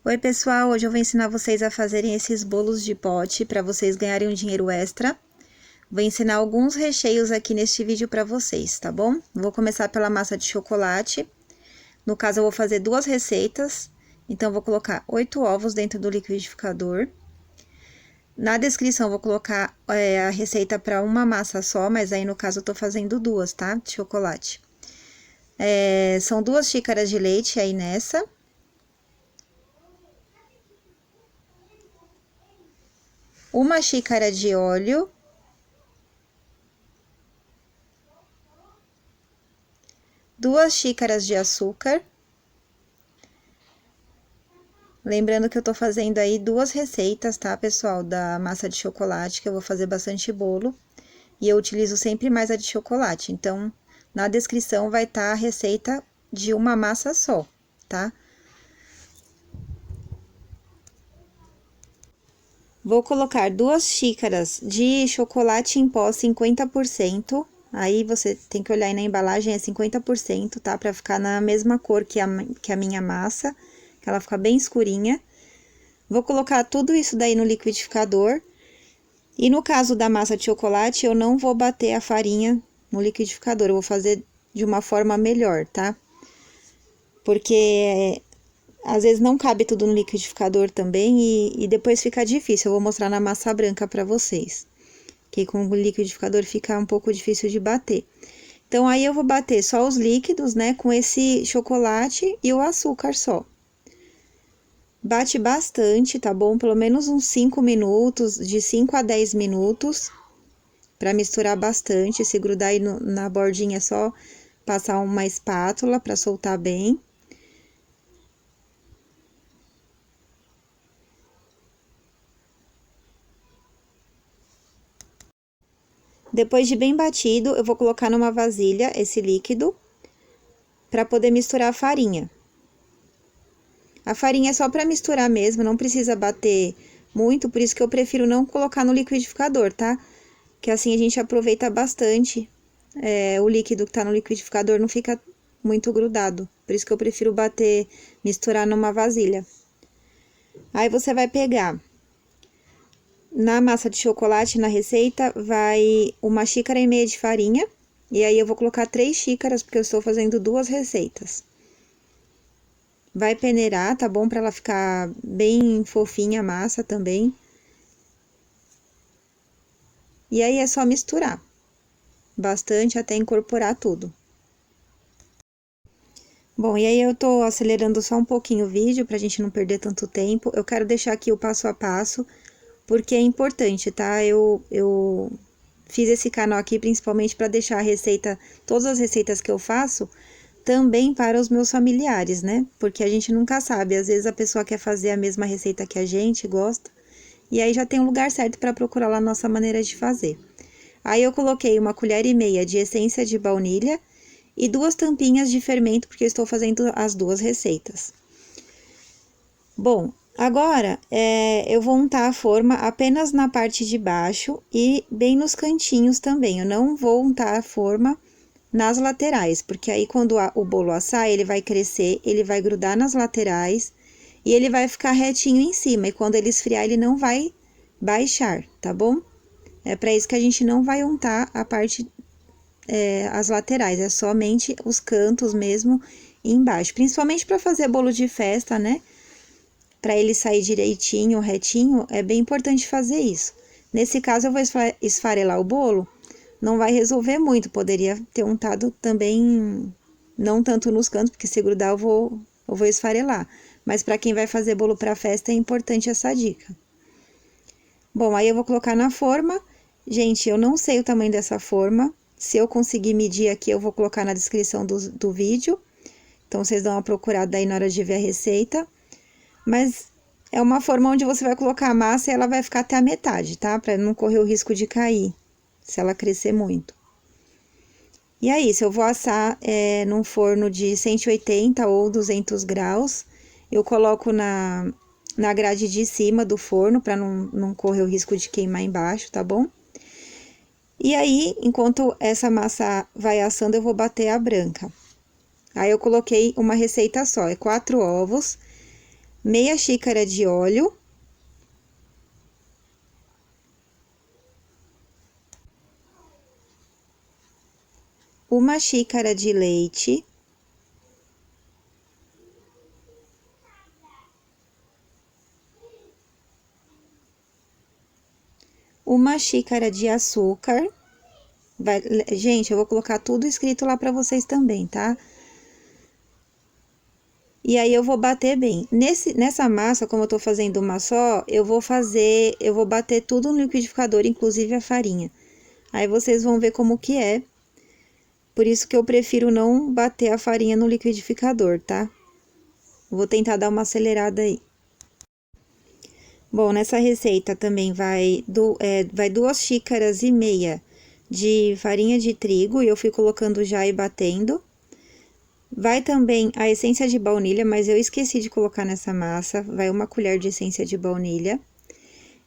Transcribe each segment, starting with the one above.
Oi pessoal, hoje eu vou ensinar vocês a fazerem esses bolos de pote para vocês ganharem um dinheiro extra. Vou ensinar alguns recheios aqui neste vídeo para vocês, tá bom? Vou começar pela massa de chocolate. No caso eu vou fazer duas receitas, então eu vou colocar 8 ovos dentro do liquidificador. Na descrição eu vou colocar a receita para uma massa só, mas aí no caso eu tô fazendo duas, tá? De chocolate. São 2 xícaras de leite aí nessa. Uma xícara de óleo, 2 xícaras de açúcar. Lembrando que eu tô fazendo aí duas receitas, tá, pessoal, da massa de chocolate, que eu vou fazer bastante bolo. E eu utilizo sempre mais a de chocolate, então, na descrição vai estar a receita de uma massa só, tá? Vou colocar 2 xícaras de chocolate em pó 50%. Aí, você tem que olhar aí na embalagem, é 50%, tá? Pra ficar na mesma cor que a minha massa, que ela fica bem escurinha. Vou colocar tudo isso daí no liquidificador. E no caso da massa de chocolate, eu não vou bater a farinha no liquidificador, eu vou fazer de uma forma melhor, tá? Porque às vezes não cabe tudo no liquidificador também e depois fica difícil. Eu vou mostrar na massa branca pra vocês, que com o liquidificador fica um pouco difícil de bater. Então, aí eu vou bater só os líquidos, né, com esse chocolate e o açúcar só. Bate bastante, tá bom? Pelo menos uns 5 minutos, de 5 a 10 minutos, pra misturar bastante. Se grudar aí na bordinha, é só passar uma espátula pra soltar bem. Depois de bem batido, eu vou colocar numa vasilha esse líquido para poder misturar a farinha. A farinha é só para misturar mesmo, não precisa bater muito, por isso que eu prefiro não colocar no liquidificador, tá? Que assim a gente aproveita bastante o líquido que tá no liquidificador, não fica muito grudado. Por isso que eu prefiro bater, misturar numa vasilha. Aí você vai pegar na massa de chocolate, na receita, vai 1,5 xícaras de farinha. E aí, eu vou colocar 3 xícaras, porque eu estou fazendo duas receitas. Vai peneirar, tá bom? Pra ela ficar bem fofinha a massa também. E aí, é só misturar bastante até incorporar tudo. Bom, e aí eu tô acelerando só um pouquinho o vídeo pra gente não perder tanto tempo. Eu quero deixar aqui o passo a passo, porque é importante, tá? Eu fiz esse canal aqui principalmente para deixar a receita, todas as receitas que eu faço, também para os meus familiares, né? Porque a gente nunca sabe, às vezes a pessoa quer fazer a mesma receita que a gente gosta, e aí já tem um lugar certo para procurar lá a nossa maneira de fazer. Aí eu coloquei 1,5 colher de essência de baunilha e 2 tampinhas de fermento, porque eu estou fazendo as duas receitas. Bom, agora, eu vou untar a forma apenas na parte de baixo e bem nos cantinhos também. Eu não vou untar a forma nas laterais, porque aí quando o bolo assar, ele vai crescer, ele vai grudar nas laterais e ele vai ficar retinho em cima. E quando ele esfriar, ele não vai baixar, tá bom? É para isso que a gente não vai untar a parte, as laterais, é somente os cantos mesmo e embaixo. Principalmente para fazer bolo de festa, né? Para ele sair direitinho, retinho, é bem importante fazer isso. Nesse caso, eu vou esfarelar o bolo, não vai resolver muito, poderia ter untado também, não tanto nos cantos, porque se grudar eu vou esfarelar. Mas para quem vai fazer bolo para festa, é importante essa dica. Bom, aí eu vou colocar na forma. Gente, eu não sei o tamanho dessa forma, se eu conseguir medir aqui, eu vou colocar na descrição do vídeo. Então, vocês dão uma procurada aí na hora de ver a receita. Mas é uma forma onde você vai colocar a massa e ela vai ficar até a metade, tá? Pra não correr o risco de cair, se ela crescer muito. E é isso, eu vou assar num forno de 180 ou 200 graus. Eu coloco na grade de cima do forno, pra não correr o risco de queimar embaixo, tá bom? E aí, enquanto essa massa vai assando, eu vou bater a branca. Aí, eu coloquei uma receita só, 4 ovos. meia xícara de óleo, uma xícara de leite, uma xícara de açúcar. Gente, eu vou colocar tudo escrito lá pra vocês também, tá? E aí eu vou bater bem. Nessa massa, como eu tô fazendo uma só, eu vou bater tudo no liquidificador, inclusive a farinha. Aí vocês vão ver como que é. Por isso que eu prefiro não bater a farinha no liquidificador, tá? Vou tentar dar uma acelerada aí. Bom, nessa receita também vai 2,5 xícaras de farinha de trigo, e eu fui colocando já e batendo. Vai também a essência de baunilha, mas eu esqueci de colocar nessa massa, vai 1 colher de essência de baunilha.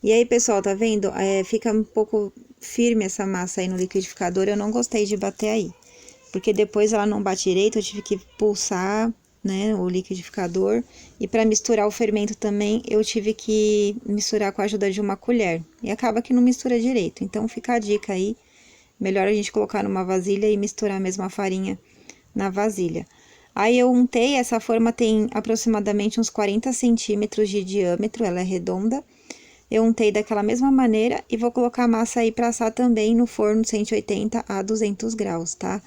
E aí, pessoal, tá vendo? Fica um pouco firme essa massa aí no liquidificador, eu não gostei de bater aí. Porque depois ela não bate direito, eu tive que pulsar, né, o liquidificador. E para misturar o fermento também, eu tive que misturar com a ajuda de 1 colher. E acaba que não mistura direito. Então, fica a dica aí. Melhor a gente colocar numa vasilha e misturar mesmo a farinha na vasilha. Aí, eu untei, essa forma tem aproximadamente uns 40 centímetros de diâmetro, ela é redonda. Eu untei daquela mesma maneira e vou colocar a massa aí pra assar também no forno 180 a 200 graus, tá?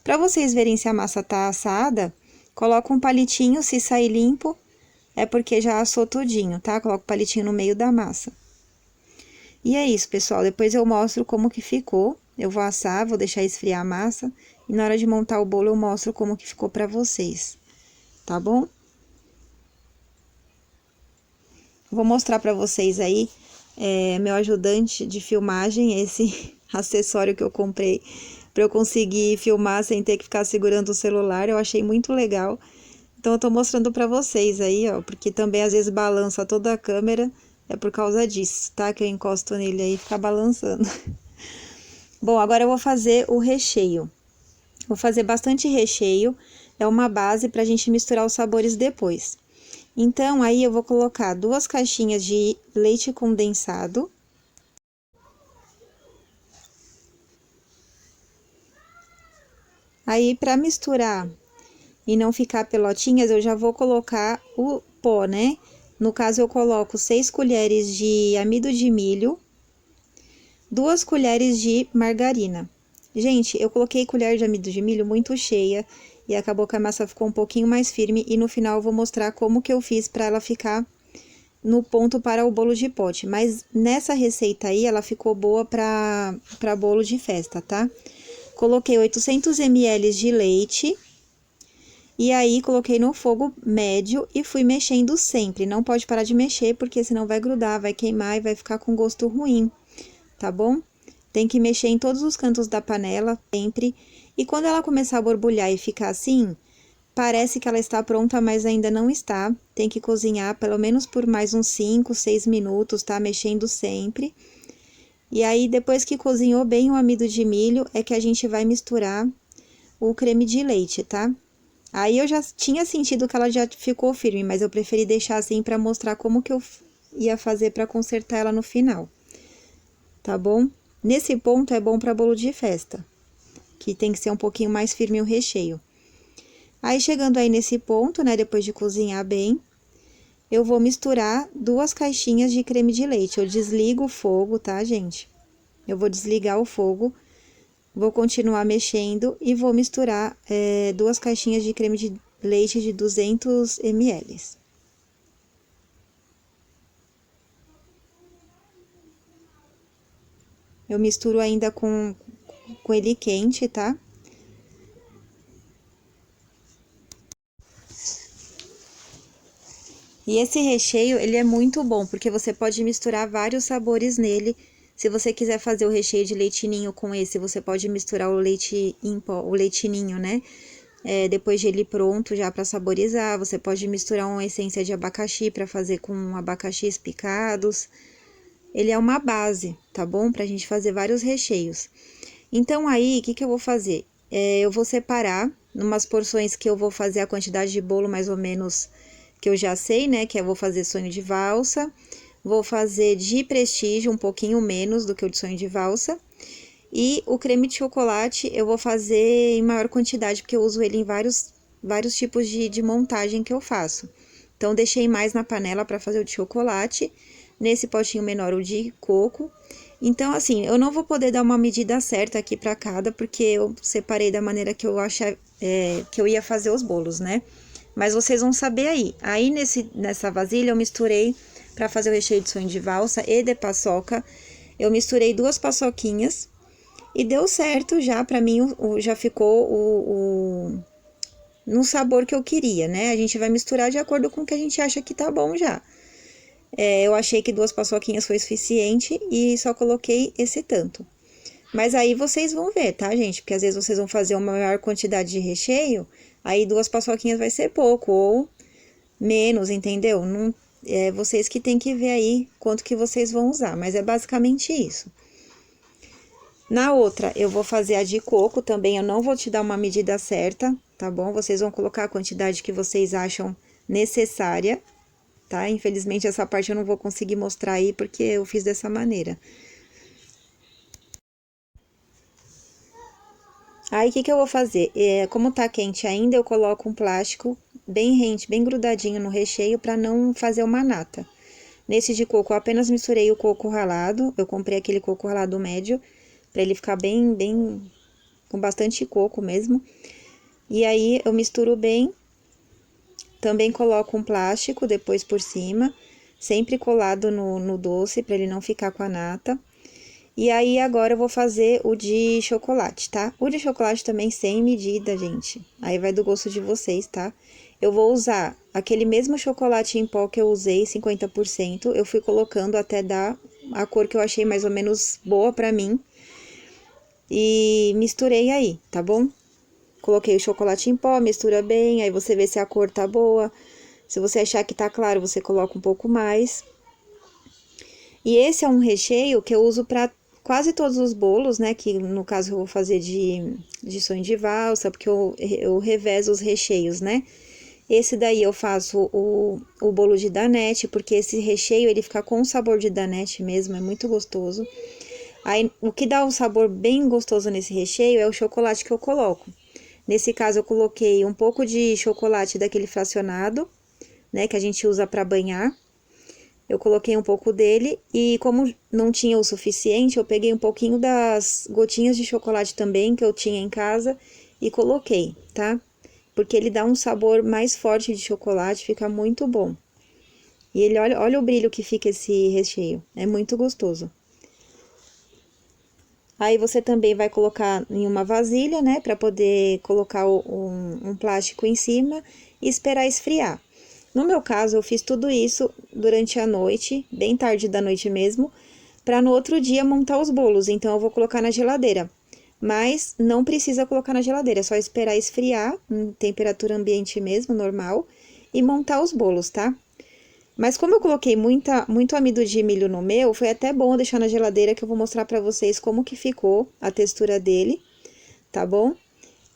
Pra vocês verem se a massa tá assada, coloca um palitinho, se sair limpo, é porque já assou tudinho, tá? Coloca o palitinho no meio da massa. E é isso, pessoal, depois eu mostro como que ficou. Eu vou assar, vou deixar esfriar a massa, e na hora de montar o bolo eu mostro como que ficou pra vocês, tá bom? Vou mostrar pra vocês aí, meu ajudante de filmagem, esse acessório que eu comprei pra eu conseguir filmar sem ter que ficar segurando o celular, eu achei muito legal. Então, eu tô mostrando pra vocês aí, ó, porque também às vezes balança toda a câmera, é por causa disso, tá? Que eu encosto nele aí e fica balançando. Bom, agora eu vou fazer o recheio. Vou fazer bastante recheio, é uma base pra gente misturar os sabores depois. Então, aí eu vou colocar 2 caixinhas de leite condensado. Aí, pra misturar e não ficar pelotinhas, eu já vou colocar o pó, né? No caso, eu coloco 6 colheres de amido de milho, 2 colheres de margarina. Gente, eu coloquei colher de amido de milho muito cheia e acabou que a massa ficou um pouquinho mais firme, e no final eu vou mostrar como que eu fiz para ela ficar no ponto para o bolo de pote. Mas nessa receita aí, ela ficou boa para bolo de festa, tá? Coloquei 800 ml de leite. E aí, coloquei no fogo médio e fui mexendo sempre. Não pode parar de mexer, porque senão vai grudar, vai queimar e vai ficar com gosto ruim, tá bom? Tem que mexer em todos os cantos da panela, sempre. E quando ela começar a borbulhar e ficar assim, parece que ela está pronta, mas ainda não está. Tem que cozinhar pelo menos por mais uns 5, 6 minutos, tá? Mexendo sempre. E aí, depois que cozinhou bem o amido de milho, é que a gente vai misturar o creme de leite, tá? Aí eu já tinha sentido que ela já ficou firme, mas eu preferi deixar assim pra mostrar como que eu ia fazer pra consertar ela no final, tá bom? Nesse ponto é bom pra bolo de festa, que tem que ser um pouquinho mais firme o recheio. Aí, chegando aí nesse ponto, né, depois de cozinhar bem, eu vou misturar 2 caixinhas de creme de leite. Eu desligo o fogo, tá, gente? Eu vou desligar o fogo. Vou continuar mexendo e vou misturar 2 caixinhas de creme de leite de 200 ml. Eu misturo ainda com ele quente, tá? E esse recheio, ele é muito bom, porque você pode misturar vários sabores nele. Se você quiser fazer o recheio de leite ninho com esse, você pode misturar o leite em pó, o leite ninho, né? Depois de ele pronto já para saborizar, você pode misturar uma essência de abacaxi para fazer com abacaxis picados. Ele é uma base, tá bom? Pra gente fazer vários recheios. Então, aí, o que que eu vou fazer? Eu vou separar numas porções que eu vou fazer a quantidade de bolo mais ou menos que eu já sei, né, que eu vou fazer sonho de valsa, vou fazer de prestígio um pouquinho menos do que o de sonho de valsa, e o creme de chocolate eu vou fazer em maior quantidade, porque eu uso ele em vários tipos de montagem que eu faço. Então, deixei mais na panela para fazer o de chocolate, nesse potinho menor o de coco. Então, assim, eu não vou poder dar uma medida certa aqui para cada, porque eu separei da maneira que eu achei que eu ia fazer os bolos, né? Mas vocês vão saber aí. Aí, nessa vasilha, eu misturei, para fazer o recheio de sonho de valsa e de paçoca, eu misturei 2 paçoquinhas e deu certo já, para mim, já ficou no sabor que eu queria, né? A gente vai misturar de acordo com o que a gente acha que tá bom já. Eu achei que 2 paçoquinhas foi suficiente e só coloquei esse tanto. Mas aí vocês vão ver, tá, gente? Porque às vezes vocês vão fazer uma maior quantidade de recheio, aí 2 paçoquinhas vai ser pouco, ou menos, entendeu? Não, é vocês que tem que ver aí quanto que vocês vão usar, mas é basicamente isso. Na outra, eu vou fazer a de coco também, eu não vou te dar uma medida certa, tá bom? Vocês vão colocar a quantidade que vocês acham necessária, tá? Infelizmente, essa parte eu não vou conseguir mostrar aí, porque eu fiz dessa maneira. Aí, o que que eu vou fazer? Como tá quente ainda, eu coloco um plástico bem rente, bem grudadinho no recheio, pra não fazer uma nata. Nesse de coco, eu apenas misturei o coco ralado, eu comprei aquele coco ralado médio, pra ele ficar bem, com bastante coco mesmo. E aí, eu misturo bem, também coloco um plástico depois por cima, sempre colado no doce, pra ele não ficar com a nata. E aí, agora eu vou fazer o de chocolate, tá? O de chocolate também sem medida, gente. Aí vai do gosto de vocês, tá? Eu vou usar aquele mesmo chocolate em pó que eu usei, 50%. Eu fui colocando até dar a cor que eu achei mais ou menos boa pra mim. E misturei aí, tá bom? Coloquei o chocolate em pó, mistura bem, aí você vê se a cor tá boa. Se você achar que tá claro, você coloca um pouco mais. E esse é um recheio que eu uso pra quase todos os bolos, né? Que no caso eu vou fazer de sonho de valsa, porque eu revezo os recheios, né? Esse daí eu faço o bolo de danete, porque esse recheio ele fica com o sabor de danete mesmo, é muito gostoso. Aí, o que dá um sabor bem gostoso nesse recheio é o chocolate que eu coloco. Nesse caso, eu coloquei um pouco de chocolate daquele fracionado, né? Que a gente usa para banhar. Eu coloquei um pouco dele e como não tinha o suficiente, eu peguei um pouquinho das gotinhas de chocolate também que eu tinha em casa e coloquei, tá? Porque ele dá um sabor mais forte de chocolate, fica muito bom. E ele, olha o brilho que fica esse recheio, é muito gostoso. Aí você também vai colocar em uma vasilha, né, para poder colocar um plástico em cima e esperar esfriar. No meu caso, eu fiz tudo isso durante a noite, bem tarde da noite mesmo, para no outro dia montar os bolos. Então, eu vou colocar na geladeira. Mas não precisa colocar na geladeira, é só esperar esfriar, em temperatura ambiente mesmo, normal, e montar os bolos, tá? Mas como eu coloquei muito amido de milho no meu, foi até bom deixar na geladeira que eu vou mostrar pra vocês como que ficou a textura dele, tá bom?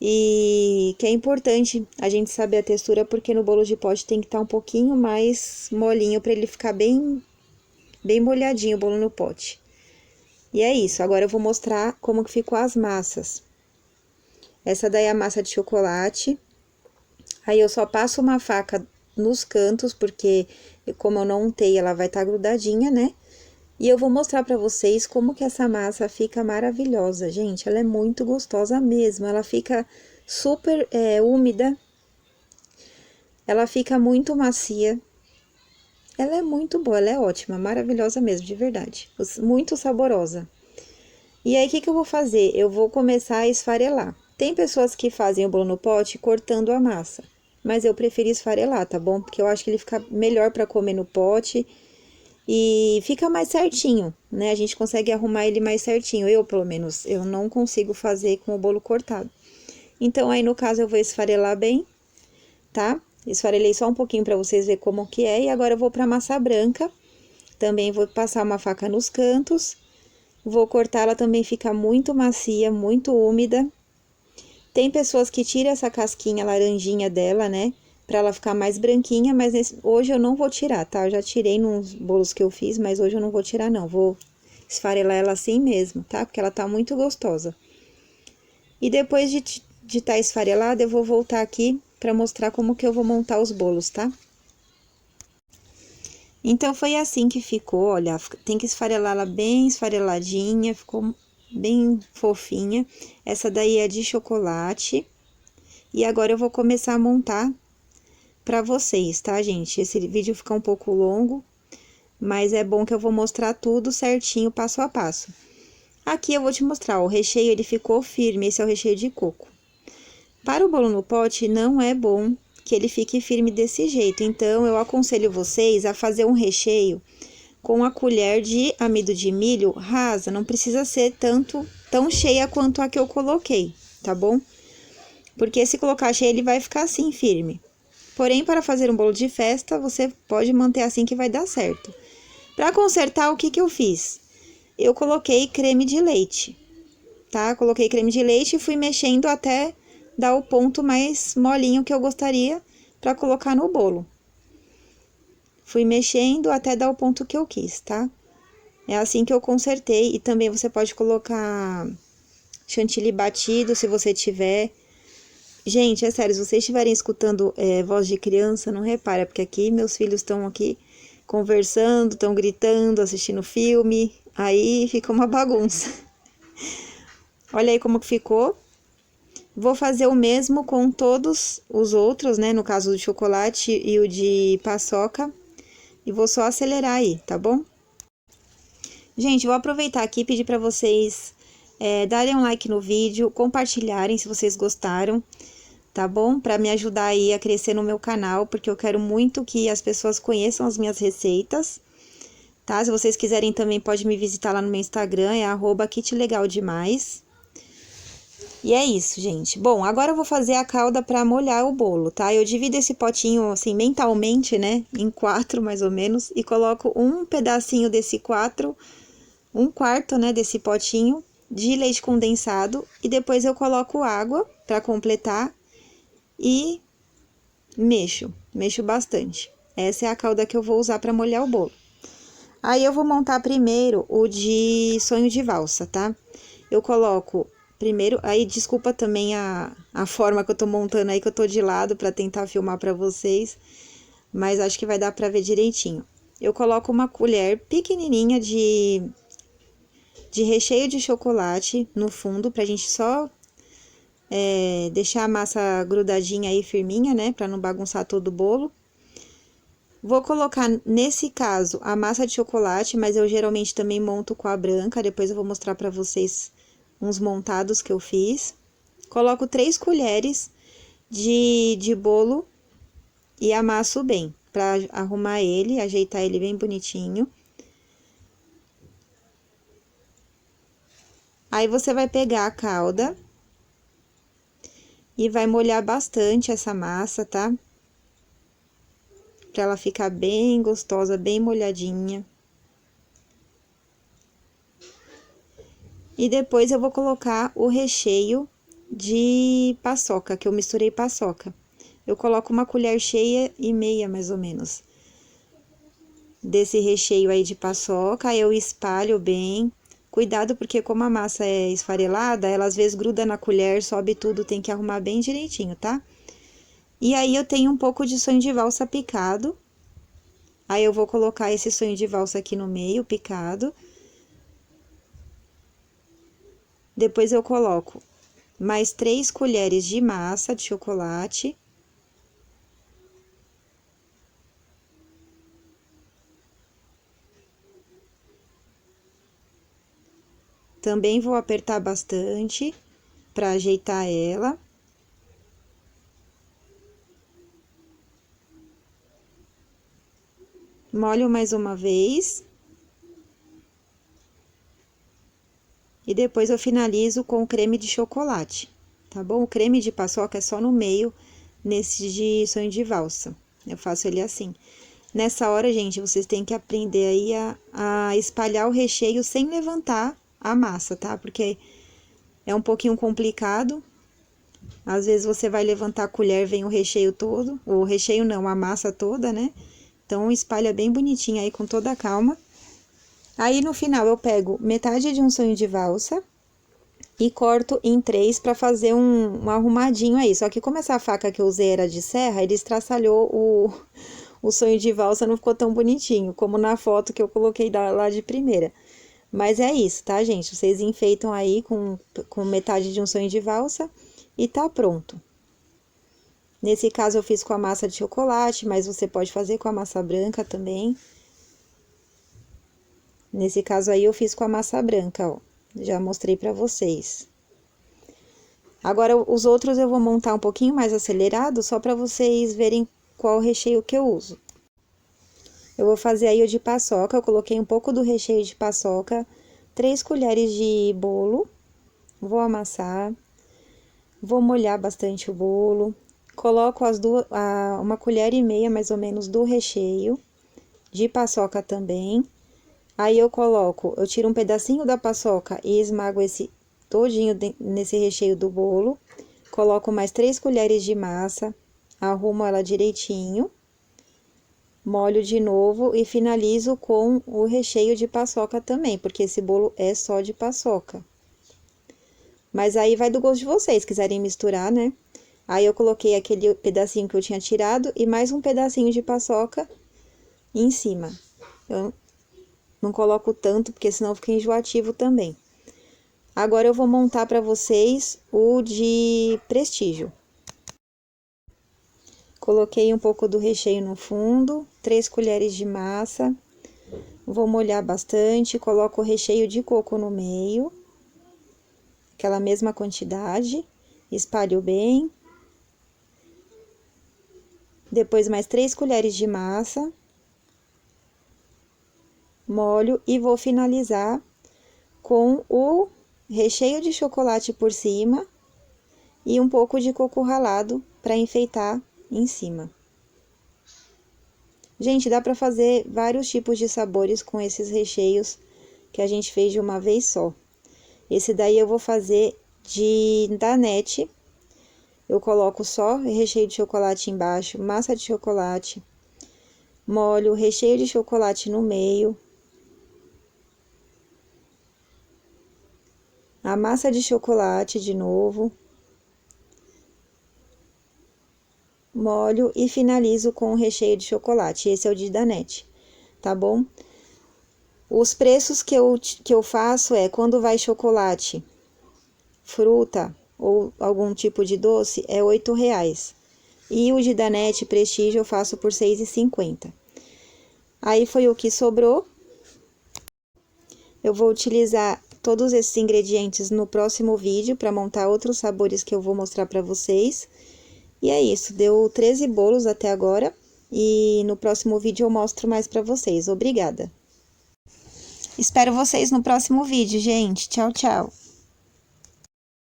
E que é importante a gente saber a textura, porque no bolo de pote tem que estar um pouquinho mais molinho para ele ficar bem molhadinho o bolo no pote. E é isso, agora eu vou mostrar como que ficou as massas. Essa daí é a massa de chocolate. Aí eu só passo uma faca nos cantos, porque como eu não untei, ela vai estar grudadinha, né? E eu vou mostrar pra vocês como que essa massa fica maravilhosa, gente. Ela é muito gostosa mesmo, ela fica super úmida, ela fica muito macia. Ela é muito boa, ela é ótima, maravilhosa mesmo, de verdade. Muito saborosa. E aí, o que que eu vou fazer? Eu vou começar a esfarelar. Tem pessoas que fazem o bolo no pote cortando a massa, mas eu preferi esfarelar, tá bom? Porque eu acho que ele fica melhor pra comer no pote e fica mais certinho, né? A gente consegue arrumar ele mais certinho. Eu, pelo menos, eu não consigo fazer com o bolo cortado. Então, aí, no caso, eu vou esfarelar bem, tá? Esfarelei só um pouquinho pra vocês verem como que é. E agora eu vou pra massa branca. Também vou passar uma faca nos cantos. Vou cortar, ela também fica muito macia, muito úmida. Tem pessoas que tiram essa casquinha laranjinha dela, né? pra ela ficar mais branquinha, mas hoje eu não vou tirar, tá? Eu já tirei nos bolos que eu fiz, mas hoje eu não vou tirar não, vou esfarelar ela assim mesmo, tá? Porque ela tá muito gostosa. E depois de tá esfarelada, eu vou voltar aqui pra mostrar como que eu vou montar os bolos, tá? Então, foi assim que ficou, olha, tem que esfarelar ela bem esfareladinha, ficou bem fofinha. Essa daí é de chocolate. E agora eu vou começar a montar pra vocês, tá, gente? Esse vídeo fica um pouco longo, mas é bom que eu vou mostrar tudo certinho, passo a passo. Aqui eu vou te mostrar, ó, o recheio ele ficou firme, esse é o recheio de coco. Para o bolo no pote, não é bom que ele fique firme desse jeito, então eu aconselho vocês a fazer um recheio com a colher de amido de milho rasa, não precisa ser tão cheia quanto a que eu coloquei, tá bom? Porque se colocar cheia, ele vai ficar assim, firme. Porém, para fazer um bolo de festa, você pode manter assim que vai dar certo. Para consertar, o que que eu fiz? Eu coloquei creme de leite, tá? Coloquei creme de leite e fui mexendo até dar o ponto mais molinho que eu gostaria para colocar no bolo. Fui mexendo até dar o ponto que eu quis, tá? É assim que eu consertei. E também você pode colocar chantilly batido, se você tiver. Gente, é sério, se vocês estiverem escutando voz de criança, não repara, porque aqui meus filhos estão aqui conversando, estão gritando, assistindo filme, aí fica uma bagunça. Olha aí como que ficou. Vou fazer o mesmo com todos os outros, né, no caso do chocolate e o de paçoca, e vou só acelerar aí, tá bom? Gente, vou aproveitar aqui e pedir para vocês darem um like no vídeo, compartilharem se vocês gostaram, tá bom? Para me ajudar aí a crescer no meu canal, porque eu quero muito que as pessoas conheçam as minhas receitas, tá? Se vocês quiserem também pode me visitar lá no meu Instagram, é @kitlegaldemais. E é isso, gente. Bom, agora eu vou fazer a calda para molhar o bolo, tá? Eu divido esse potinho, assim, mentalmente, né? Em 4, mais ou menos. E coloco um pedacinho um quarto, né? Desse potinho de leite condensado. E depois eu coloco água para completar. E mexo bastante. Essa é a calda que eu vou usar para molhar o bolo. Aí eu vou montar primeiro o de sonho de valsa, tá? Eu coloco primeiro, aí desculpa também a forma que eu tô montando aí, que eu tô de lado pra tentar filmar pra vocês, mas acho que vai dar pra ver direitinho. Eu coloco uma colher pequenininha de recheio de chocolate no fundo, pra gente só deixar a massa grudadinha aí, firminha, né, pra não bagunçar todo o bolo. Vou colocar, nesse caso, a massa de chocolate, mas eu geralmente também monto com a branca, depois eu vou mostrar pra vocês uns montados que eu fiz. Coloco 3 colheres de bolo e amasso bem, pra arrumar ele, ajeitar ele bem bonitinho. Aí, você vai pegar a calda e vai molhar bastante essa massa, tá? Pra ela ficar bem gostosa, bem molhadinha. E depois eu vou colocar o recheio de paçoca, que eu misturei paçoca. Eu coloco uma colher cheia e meia, mais ou menos, desse recheio aí de paçoca, aí eu espalho bem. Cuidado, porque como a massa é esfarelada, ela às vezes gruda na colher, sobe tudo, tem que arrumar bem direitinho, tá? E aí eu tenho um pouco de sonho de valsa picado. Aí eu vou colocar esse sonho de valsa aqui no meio, picado. Depois eu coloco mais 3 colheres de massa de chocolate. Também vou apertar bastante para ajeitar ela. Molho mais uma vez. E depois eu finalizo com o creme de chocolate, tá bom? O creme de paçoca é só no meio, nesse de sonho de valsa. Eu faço ele assim. Nessa hora, gente, vocês têm que aprender aí a espalhar o recheio sem levantar a massa, tá? Porque é um pouquinho complicado. Às vezes você vai levantar a colher, vem o recheio todo, o recheio não, a massa toda, né? Então, espalha bem bonitinho aí com toda a calma. Aí, no final, eu pego metade de um sonho de valsa e corto em 3 para fazer um arrumadinho aí. Só que como essa faca que eu usei era de serra, ele estraçalhou o sonho de valsa, não ficou tão bonitinho, como na foto que eu coloquei lá de primeira. Mas é isso, tá, gente? Vocês enfeitam aí com metade de um sonho de valsa e tá pronto. Nesse caso, eu fiz com a massa de chocolate, mas você pode fazer com a massa branca também. Nesse caso aí, eu fiz com a massa branca, ó. Já mostrei pra vocês. Agora, os outros eu vou montar um pouquinho mais acelerado, só pra vocês verem qual o recheio que eu uso. Eu vou fazer aí o de paçoca, eu coloquei um pouco do recheio de paçoca, 3 colheres de bolo, vou amassar, vou molhar bastante o bolo, coloco uma colher e meia mais ou menos do recheio, de paçoca também. Aí eu tiro um pedacinho da paçoca e esmago esse todinho nesse recheio do bolo. Coloco mais 3 colheres de massa, arrumo ela direitinho. Molho de novo e finalizo com o recheio de paçoca também, porque esse bolo é só de paçoca. Mas aí vai do gosto de vocês, quiserem misturar, né? Aí eu coloquei aquele pedacinho que eu tinha tirado e mais um pedacinho de paçoca em cima. Eu não coloco tanto, porque senão fica enjoativo também. Agora eu vou montar para vocês o de prestígio. Coloquei um pouco do recheio no fundo, 3 colheres de massa. Vou molhar bastante, coloco o recheio de coco no meio. Aquela mesma quantidade. Espalho bem. Depois mais 3 colheres de massa. Molho e vou finalizar com o recheio de chocolate por cima e um pouco de coco ralado para enfeitar em cima. Gente, dá para fazer vários tipos de sabores com esses recheios que a gente fez de uma vez só. Esse daí eu vou fazer de danete. Eu coloco só recheio de chocolate embaixo, massa de chocolate, molho, recheio de chocolate no meio, a massa de chocolate de novo, molho e finalizo com o recheio de chocolate. Esse é o de danete, tá bom? Os preços que eu faço é quando vai chocolate, fruta ou algum tipo de doce é R$8. E o de danete prestígio eu faço por R$6,50. Aí foi o que sobrou. Eu vou utilizar todos esses ingredientes no próximo vídeo para montar outros sabores que eu vou mostrar para vocês. E é isso, deu 13 bolos até agora e no próximo vídeo eu mostro mais para vocês. Obrigada! Espero vocês no próximo vídeo, gente. Tchau, tchau!